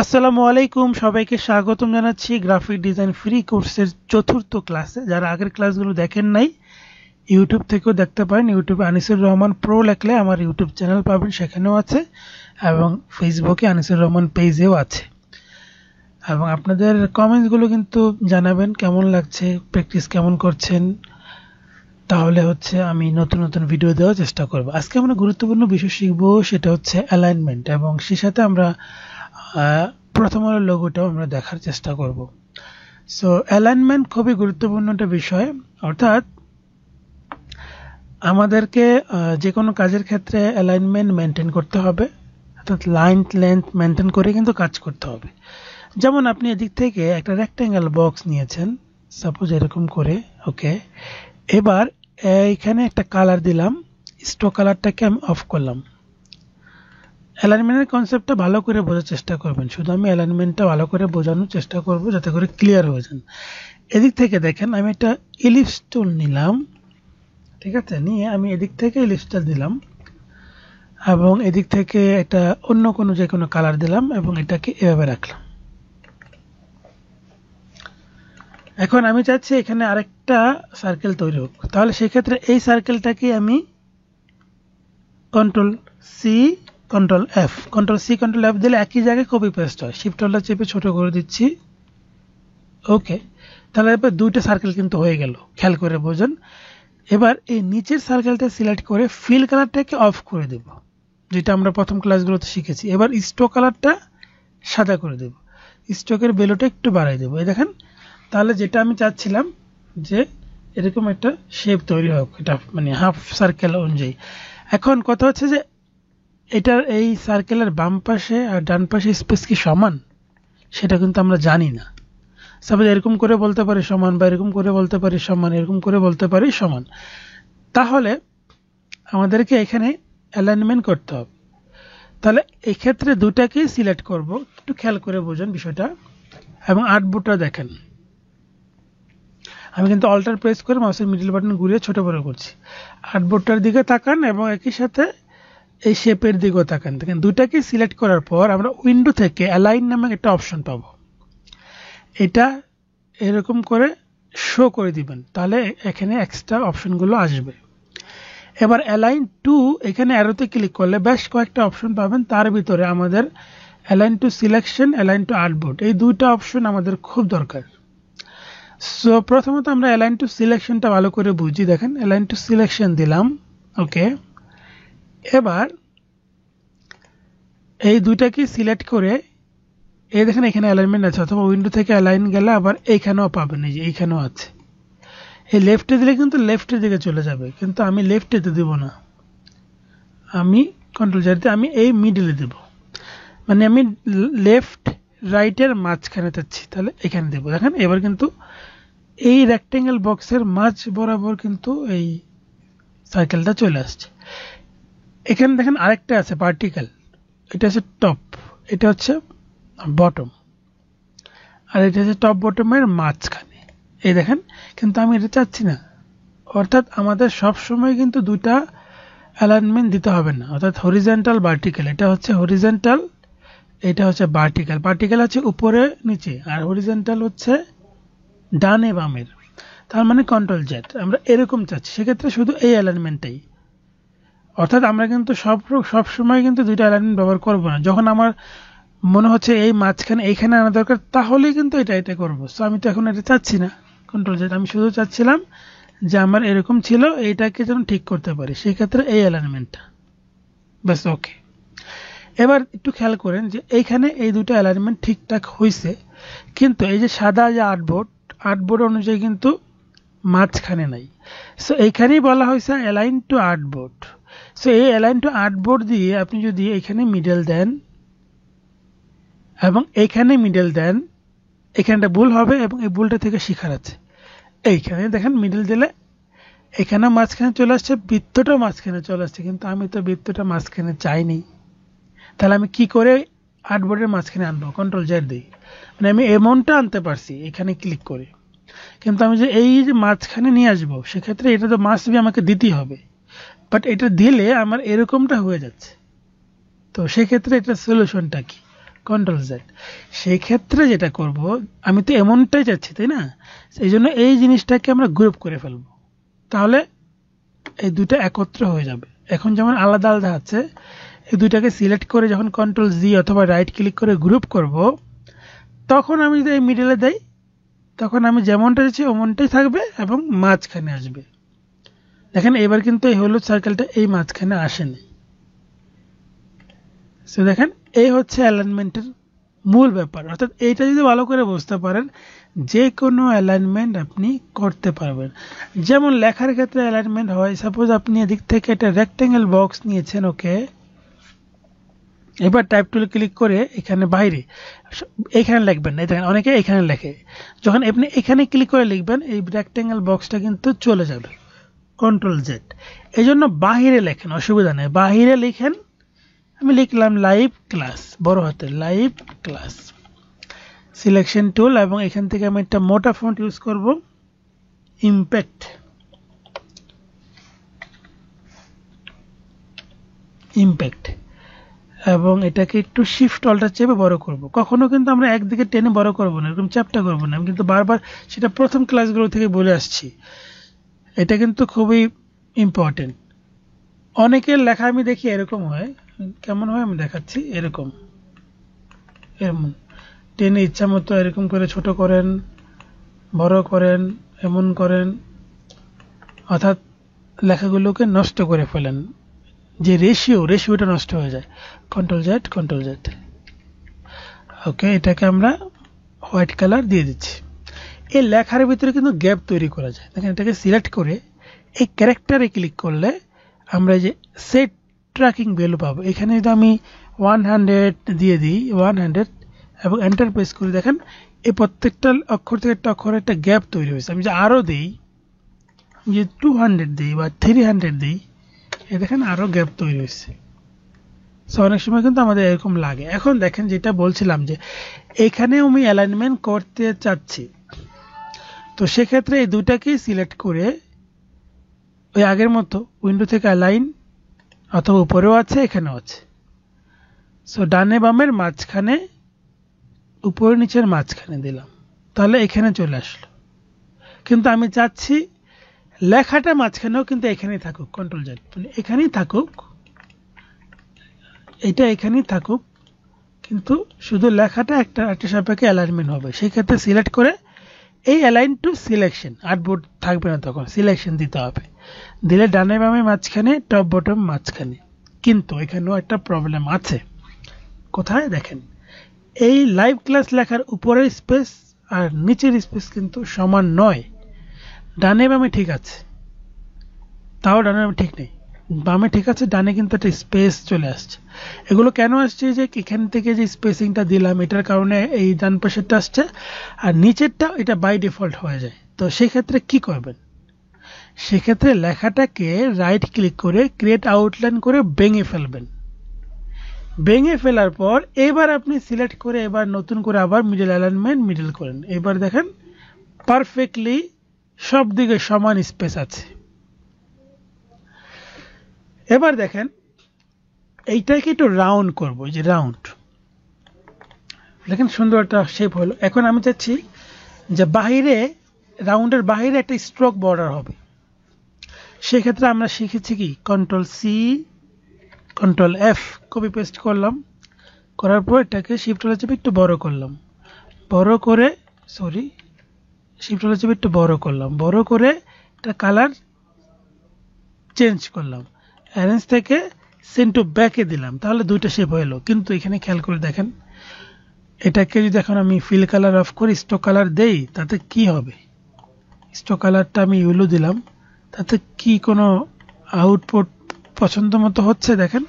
আসসালামু আলাইকুম, সবাইকে স্বাগতম জানাচ্ছি গ্রাফিক ডিজাইন ফ্রি কোর্সের চতুর্থ ক্লাসে। যারা আগের ক্লাসগুলো দেখেন নাই ইউটিউব থেকেও দেখতে পারেন। ইউটিউবে আনিসুর রহমান প্রো লেখলে আমার ইউটিউব চ্যানেল পাবেন, সেখানেও আছে, এবং ফেসবুকে আনিসুর রহমান পেজেও আছে। এবং আপনাদের কমেন্টসগুলো কিন্তু জানাবেন কেমন লাগছে, প্র্যাকটিস কেমন করছেন, তাহলে আমি নতুন নতুন ভিডিও দেওয়ার চেষ্টা করব। আজকে আমরা গুরুত্বপূর্ণ বিষয় শিখব, সেটা হচ্ছে অ্যালাইনমেন্ট, এবং সেই সাথে আমরা প্রথম আলো লোগোটাও আমরা দেখার চেষ্টা করব। সো অ্যালাইনমেন্ট খুবই গুরুত্বপূর্ণ একটা বিষয়, অর্থাৎ আমাদেরকে যে কোনো কাজের ক্ষেত্রে অ্যালাইনমেন্ট মেনটেন করতে হবে, অর্থাৎ লাইন লেন্থ মেনটেন করে কিন্তু কাজ করতে হবে। যেমন আপনি এদিক থেকে একটা রেক্ট্যাঙ্গেল বক্স নিয়েছেন, সাপোজ এরকম করে, ওকে। এবার এইখানে একটা কালার দিলাম, স্ট্রোক কালারটাকে আমি অফ করলাম। অ্যালাইনমেন্টের কনসেপ্টটা ভালো করে বোঝার চেষ্টা করবেন, শুধু আমি অ্যালাইনমেন্টটা ভালো করে বোঝানোর চেষ্টা করব যাতে করে ক্লিয়ার হয়ে যান। এদিক থেকে দেখেন আমি একটা ইলিপস টুল নিলাম, ঠিক আছে, নিয়ে আমি এদিক থেকে ইলিপসটা দিলাম এবং এদিক থেকে একটা অন্য কোনো যে কোনো কালার দিলাম এবং এটাকে এভাবে রাখলাম। এখন আমি চাচ্ছি এখানে আরেকটা সার্কেল তৈরি হোক, তাহলে সেক্ষেত্রে এই সার্কেলটাকে আমি কন্ট্রোল সি কন্ট্রোল এফ দিলে একই জায়গায় কপি পেস্ট হয়। শিফট হোল্ডার চেপে ছোট করে দিচ্ছি, ওকে। তাহলে এবার দুইটা সার্কেল কিন্তু হয়ে গেল, খেয়াল করে বোঝেন। এবার এই নিচের সার্কেলটা সিলেক্ট করে ফিল কালারটাকে অফ করে দেব, যেটা আমরা প্রথম ক্লাসগুলোতে শিখেছি। এবার স্ট্রোক কালারটা সাদা করে দেব, স্ট্রোকের বেলোটা একটু বাড়াই দেবো, এই দেখেন। তাহলে যেটা আমি চাচ্ছিলাম যে এরকম একটা শেপ তৈরি হোক, এটা মানে হাফ সার্কেল অনুযায়ী। এখন কথা হচ্ছে যে এটার এই সার্কেলের বাম পাশে আর ডান পাশে স্পেস কি সমান, সেটা কিন্তু আমরা জানি না। সাপোজ এরকম করে বলতে পারি সমান, বা এরকম করে বলতে পারি সমান, এরকম করে বলতে পারি সমান। তাহলে আমাদেরকে এখানে অ্যালাইনমেন্ট করতে হবে। তাহলে এই ক্ষেত্রে দুটাকেই সিলেক্ট করব, একটু খেয়াল করে বোঝেন বিষয়টা। এবং আর্টবোর্ডটা দেখেন, আমি কিন্তু অল্টার প্রেস করে মাউসের মিডল বাটন ঘুরিয়ে ছোট বড় করছি। আর্টবোর্ডটার দিকে তাকান এবং একই সাথে এই শেপের দিকেও তাকান। দেখেন দুটাকে সিলেক্ট করার পর আমরা উইন্ডো থেকে অ্যালাইন নামে একটা অপশন পাবো, এটা এরকম করে শো করে দিবেন, তাহলে এখানে এক্সট্রা অপশনগুলো আসবে। এবার অ্যালাইন টু, এখানে অ্যারোতে ক্লিক করলে বেশ কয়েকটা অপশন পাবেন, তার ভিতরে আমাদের align two selection, align two artboard, এই দুইটা অপশন আমাদের খুব দরকার। সো প্রথমত আমরা অ্যালাইন টু সিলেকশনটা ভালো করে বুঝি। দেখেন অ্যালাইন টু সিলেকশন দিলাম, ওকে। এবার এই দুইটাকে সিলেক্ট করে এই দেখেন এখানে অ্যালাইনমেন্ট আছে, অথবা উইন্ডো থেকে অ্যালাইন গেলে আবার এইখানেও পাবেন, এই যে এইখানেও আছে। এই লেফটে দিলে কিন্তু লেফটের দিকে চলে যাবে, কিন্তু আমি লেফটেতে দেব না, আমি কন্ট্রোল জারিতে আমি এই মিডলে দেব, মানে আমি লেফট রাইটের মাঝখানে চাচ্ছি, তাহলে এখানে দেব। দেখেন এবার কিন্তু এই রেক্ট্যাঙ্গেল বক্সের মাঝ বরাবর কিন্তু এই সার্কেলটা চলে আসছে। এখানে দেখেন আরেকটা আছে ভার্টিক্যাল, এটা হচ্ছে টপ, এটা হচ্ছে বটম, আর এটা হচ্ছে টপ বটমের মাঝখানে, এই দেখেন। কিন্তু আমি এটা চাচ্ছি না, অর্থাৎ আমাদের সব সময় কিন্তু দুটা অ্যালাইনমেন্ট দিতে হবে না, অর্থাৎ হরিজন্টাল ভার্টিক্যাল, এটা হচ্ছে হরিজন্টাল, এটা হচ্ছে ভার্টিক্যাল। ভার্টিক্যাল হচ্ছে উপরে নিচে, আর হরিজন্টাল হচ্ছে ডানে বামের। তার মানে কন্ট্রোল জেড আমরা এরকম চাচ্ছি, সেক্ষেত্রে শুধু এই অ্যালাইনমেন্টটাই, অর্থাৎ আমরা কিন্তু সব সময় কিন্তু দুইটা অ্যালাইনমেন্ট ব্যবহার করবো না। যখন আমার মনে হচ্ছে এই মাঝখানে এইখানে আনা দরকার, তাহলেই কিন্তু এটা করবো। সো আমি তো এখন এটা চাচ্ছি না, কন্ট্রোল জেড, আমি শুধু চাচ্ছিলাম যে আমার এরকম ছিল, এইটাকে যেন ঠিক করতে পারি, সেক্ষেত্রে এই অ্যালাইনমেন্টটা ব্যাস, ওকে। এবার একটু খেয়াল করেন যে এইখানে এই দুটো অ্যালাইনমেন্ট ঠিকঠাক হয়েছে, কিন্তু এই যে সাদা যে আর্টবোর্ড অনুযায়ী কিন্তু মাঝখানে নাই। সো এইখানেই বলা হয়েছে অ্যালাইন টু আর্টবোর্ড। সো এই অ্যালাইন টু আর্টবোর্ড দিয়ে আপনি যদি এখানে মিডল দেন এবং এইখানে মিডল দেন, এখানটা ভুল হবে এবং এই ভুলটা থেকে শিখার আছে। এইখানে দেখেন মিডল দিলে এখানে মাঝখানে চলে আসছে, বৃত্তটা মাঝখানে চলে আসছে, কিন্তু আমি তো বৃত্তটা মাঝখানে চাইনি। তাহলে আমি কি করে আর্টবোর্ডের মাঝখানে আনবো, কন্ট্রোল জেড দিই, মানে আমি এমনটা আনতে পারছি এখানে ক্লিক করে, কিন্তু আমি যে এই যে মাঝখানে নিয়ে আসবো, সেক্ষেত্রে এটা তো মাস্ট বি আমাকে দিতেই হবে, বাট এটা দিলে আমার এরকমটা হয়ে যাচ্ছে। তো সেক্ষেত্রে এটা সলিউশনটা কি, কন্ট্রোল জেড। সেই ক্ষেত্রে যেটা করব, আমি তো এমনটাই চাচ্ছি তাই না, সেই জন্য এই জিনিসটাকে আমরা গ্রুপ করে ফেলবো, তাহলে এই দুটো একত্র হয়ে যাবে। এখন যেমন আলাদা আলাদা আছে, এই দুইটাকে সিলেক্ট করে যখন কন্ট্রোল জি অথবা রাইট ক্লিক করে গ্রুপ করব, তখন আমি যদি এই মিডলে দেই, তখন আমি যেমনটা চাচ্ছি ওমনটাই থাকবে এবং মাঝখানে আসবে। দেখেন এবার কিন্তু এই হলুদ সার্কেলটা এই মাঝখানে আসেনি। সো দেখেন এই হচ্ছে অ্যালাইনমেন্টের মূল ব্যাপার। অর্থাৎ এইটা যদি ভালো করে বুঝতে পারেন, যে কোনো অ্যালাইনমেন্ট আপনি করতে পারবেন। যেমন লেখার ক্ষেত্রে অ্যালাইনমেন্ট হয়, সাপোজ আপনি এদিক থেকে একটা রেক্টেঙ্গেল বক্স নিয়েছেন, ওকে, এবার টাইপ টুল ক্লিক করে এখানে বাইরে এখানে লিখবেন না, দেখেন অনেকে এখানে লেখে, যখন আপনি এখানে ক্লিক করে লিখবেন এই রেক্টেঙ্গেল বক্সটা কিন্তু চলে যাবে, কন্ট্রোল জেড। এই জন্য বাহিরে লেখেন, অসুবিধা নেই, বাহিরে লিখেন। আমি লিখলাম লাইভ ক্লাস, বড় হাতে লাইভ ক্লাস, সিলেকশন টুল, এবং এখান থেকে আমি একটা মোটা ফন্ট ইউজ করব, ইম্প্যাক্ট, এবং এটাকে একটু শিফট অল্টার চেপে বড় করব। কখনো কিন্তু আমরা একদিকে টেনে বড় করব না, এরকম চ্যাপটা করব না, আমি কিন্তু বারবার সেটা প্রথম ক্লাসগুলো থেকে বলে আসছি, এটা কিন্তু খুবই ইম্পর্টেন্ট। অনেকের লেখা আমি দেখি এরকম হয়, কেমন হয় আমি দেখাচ্ছি, এরকম এমন টেনে ইচ্ছা মতো এরকম করে ছোট করেন, বড় করেন, এমন করেন, অর্থাৎ লেখাগুলোকে নষ্ট করে ফেলেন, যে রেশিওটা নষ্ট হয়ে যায়। কন্ট্রোল জেড, ওকে, এটাকে আমরা হোয়াইট কালার দিয়ে দিচ্ছি। এই লেখার ভিতরে কিন্তু গ্যাপ তৈরি করা যায়। দেখেন এটাকে সিলেক্ট করে এই ক্যারেক্টারে ক্লিক করলে আমরা যে সেট ট্র্যাকিং ভ্যালু পাবো, এখানে যদি আমি 100 দিয়ে দিই, 100, এবং এন্টার প্রেস করি, দেখেন এই প্রত্যেকটা অক্ষর থেকে একটা অক্ষরে একটা গ্যাপ তৈরি হয়েছে। আমি যে আরও দিই, যে 200 দিই বা 300 দিই, এই দেখেন আরও গ্যাপ তৈরি হয়েছে। সো অনেক সময় কিন্তু আমাদের এরকম লাগে। এখন দেখেন যেটা বলছিলাম, যে এখানে আমি অ্যালাইনমেন্ট করতে চাচ্ছি, তো সেক্ষেত্রে এই দুটাকেই সিলেক্ট করে ওই আগের মতো উইন্ডো থেকে অ্যালাইন, অথবা উপরেও আছে এখানেও আছে, সো ডানে বামের মাঝখানে, উপরে নিচের মাঝখানে দিলাম, তাহলে এখানে চলে আসলো। কিন্তু আমি চাচ্ছি লেখাটা মাঝখানেও কিন্তু এখানেই থাকুক, কন্ট্রোল জেড, মানে এখানেই থাকুক, এটা এখানেই থাকুক, কিন্তু শুধু লেখাটা একটা সাপেক্ষে অ্যালাইনমেন্ট হবে। সেই ক্ষেত্রে সিলেক্ট করে এই অ্যালাইন টু সিলেকশন, আর্টবোর্ড থাকবে না, তখন সিলেকশন দিতে হবে, দিলে ডানে বামে মাঝখানে, টপ বটম মাঝখানে। কিন্তু এখানেও একটা প্রবলেম আছে, কোথায় দেখেন, এই লাইভ ক্লাস লেখার উপরের স্পেস আর নিচের স্পেস কিন্তু সমান নয়। ডানে বামে ঠিক আছে, তাও ডানে বামে ঠিক নেই, বামে ঠিক আছে, ডানে কিন্তু একটা স্পেস চলে আসছে। এগুলো কেন আসছে, যে এখান থেকে যে স্পেসিংটা দিলাম এটার কারণে এই ডান পাশেরটা আসছে, আর নিচেরটা এটা বাই ডিফল্ট হয়ে যায়। তো সেক্ষেত্রে কি করবেন, সেক্ষেত্রে লেখাটাকে রাইট ক্লিক করে ক্রিয়েট আউটলাইন করে ভেঙে ফেলবেন। ভেঙে ফেলার পর এবার আপনি সিলেক্ট করে এবার নতুন করে আবার মিডল অ্যালাইনমেন্ট মিডল করেন। এবার দেখেন পারফেক্টলি সব দিকে সমান স্পেস আছে। এবার দেখেন এইটাকে একটু রাউন্ড করবো, যে রাউন্ড, দেখেন সুন্দর একটা শেপ হলো। এখন আমি চাচ্ছি যে বাহিরে, রাউন্ডের বাহিরে একটা স্ট্রোক বর্ডার হবে। সেক্ষেত্রে আমরা শিখেছি কি, control C, control F, copy paste করলাম, করার পর এটাকে শিফট হলে চেপে একটু বড় করলাম, বড় করে, শিফট হলে চেপে একটু বড় করলাম, বড় করে এটা কালার চেঞ্জ করলাম, অ্যারেঞ্জ থেকে সেন্ড টু ব্যাকে দিলাম, তাহলে দুইটা শেপ হলো। কিন্তু এখানে খেয়াল করে দেখেন, এটাকে যদি এখন আমি ফিল কালার অফ করি, স্টক কালার দেই, তাতে কি হবে, স্টক কালারটা আমি ইউলো দিলাম, তাতে কি কোনো আউটপুট পছন্দ মতো হচ্ছে? দেখেন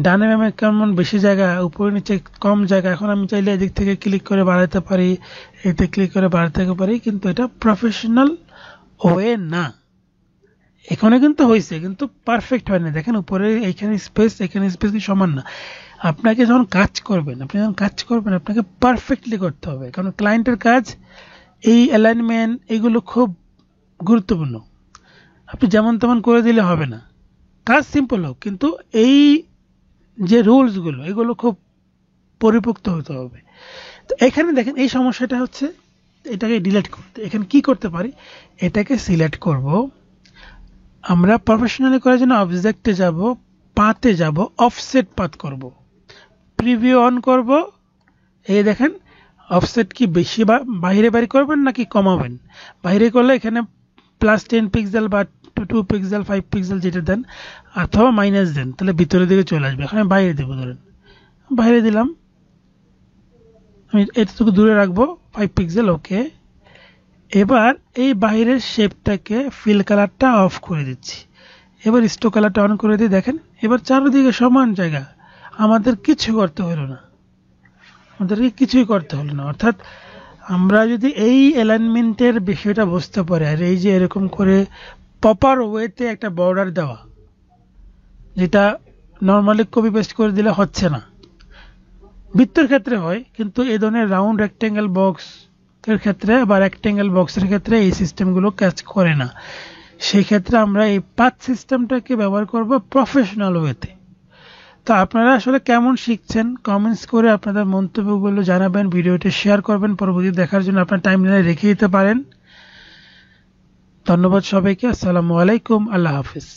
ডানে বামে কেমন বেশি জায়গা, উপরে নিচে কম জায়গা। এখন আমি চাইলে এদিক থেকে ক্লিক করে বাড়াতে পারি, এতে ক্লিক করে বাড়াতে পারি, কিন্তু এটা প্রফেশনাল ওয়ে না। এখানে কিন্তু হয়েছে, কিন্তু পারফেক্ট হয় না। দেখেন উপরে এইখানে স্পেস, এখানে স্পেস কি সমান না। আপনাকে যখন কাজ করবেন, আপনাকে পারফেক্টলি করতে হবে, কারণ ক্লায়েন্টের কাজ এই অ্যালাইনমেন্ট এগুলো খুব গুরুত্বপূর্ণ। আপনি যেমন তেমন করে দিলে হবে না, কাজ সিম্পল হোক, কিন্তু এই যে রুলসগুলো এগুলো খুব পরিপোক্ত হতে হবে। তো এখানে দেখেন এই সমস্যাটা হচ্ছে এটাকে ডিলিট করতে। এখানে কি করতে পারি, এটাকে সিলেক্ট করব, আমরা প্রফেশনালি করার জন্য অবজেক্টে যাব, পাথে যাব, অফসেট পাথ করব, প্রিভিউ অন করব। এই দেখেন অফসেট কি বেশি বাইরে বাইরে করবেন নাকি কমাবেন, বাইরে করলে এখানে +10 পিক্সেল বা 2 পিক্সেল 5 পিক্সেল যেটা দেন, অথবা মাইনাস দেন, তাহলে ভিতরের দিকে চলে আসবে। এখন আমি বাইরে দেবো, ধরেন বাইরে দিলাম, আমি এতটুকু দূরে রাখবো 5 পিক্সেল। ওকে, এবার এই বাইরের শেপটাকে ফিল কালারটা অফ করে দিচ্ছি, এবার স্টোক কালারটা অন করে দিই। দেখেন এবার চারিদিকে সমান জায়গা, আমাদের কিছু করতে হলো না, আমাদেরকে কিছুই করতে হলো না। অর্থাৎ আমরা যদি এই অ্যালাইনমেন্টের বিষয়টা বুঝতে পারি, আর এই যে এরকম করে প্রপার ওয়েতে একটা বর্ডার দেওয়া, যেটা নর্মালি কপি পেস্ট করে দিলে হচ্ছে না, বৃত্তের ক্ষেত্রে হয়, কিন্তু এই ধরনের রাউন্ড রেক্টেঙ্গেল বক্স এর ক্ষেত্রে বা রেক্টেঙ্গেল বক্সের ক্ষেত্রে এই সিস্টেমগুলো কাজ করে না। সেই ক্ষেত্রে আমরা এই পাথ সিস্টেমটাকে ব্যবহার করব প্রফেশনাল ওয়েতে। তো আপনারা আসলে কেমন শিখছেন, কমেন্টস করে আপনাদের মন্তব্যগুলো জানাবেন, ভিডিওটি শেয়ার করবেন, পরবর্তী দেখার জন্য আপনার টাইমলাইনে রেখে দিতে পারেন। ধন্যবাদ সবাইকে, আসসালামু আলাইকুম, আল্লাহ হাফিজ।